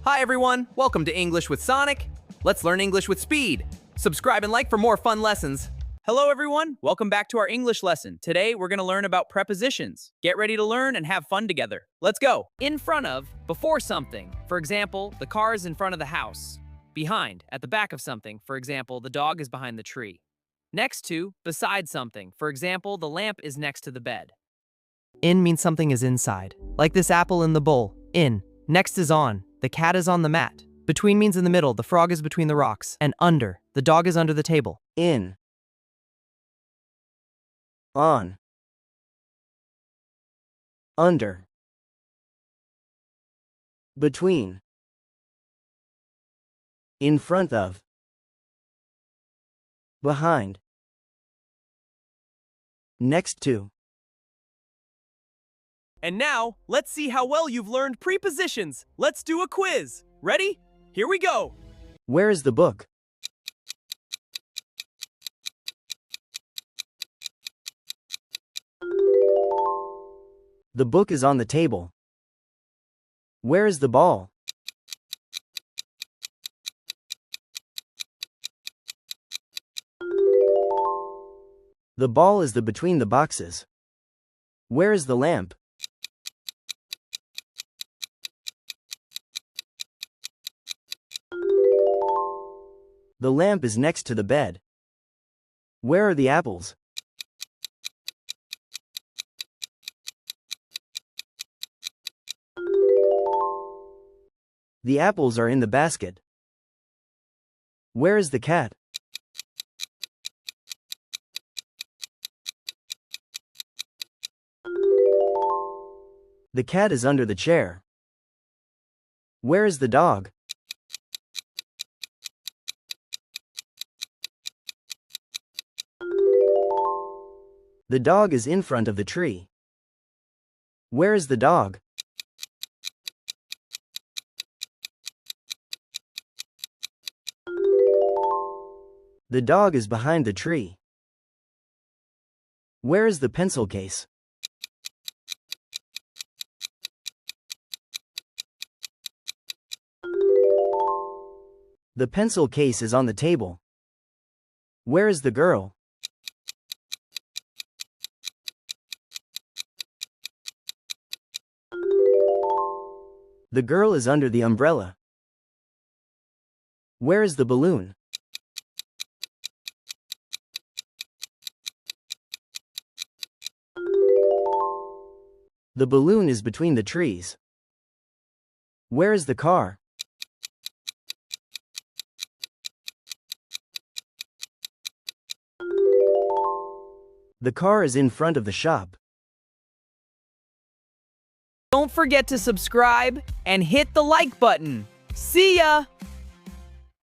Hi everyone, welcome to English with Sonic. Let's learn English with speed. Subscribe and like for more fun lessons. Hello everyone, welcome back to our English lesson. Today we're going to learn about prepositions. Get ready to learn and have fun together. Let's go. In front of, before something. For example, the car is in front of the house. Behind, at the back of something. For example, the dog is behind the tree. Next to, beside something. For example, the lamp is next to the bed. In means something is inside, like this apple in the bowl. In. Next is on. The cat is on the mat. Between means in the middle. The frog is between the rocks. And under. The dog is under the table. In. On. Under. Between. In front of. Behind. Next to. And now, let's see how well you've learned prepositions. Let's do a quiz. Ready? Here we go. Where is the book? The book is on the table. Where is the ball? The ball is between the boxes. Where is the lamp? The lamp is next to the bed. Where are the apples? The apples are in the basket. Where is the cat? The cat is under the chair. Where is the dog? The dog is in front of the tree. Where is the dog? The dog is behind the tree. Where is the pencil case? The pencil case is on the table. Where is the girl? The girl is under the umbrella. Where is the balloon? The balloon is between the trees. Where is the car? The car is in front of the shop. Don't forget to subscribe and hit the like button. See ya!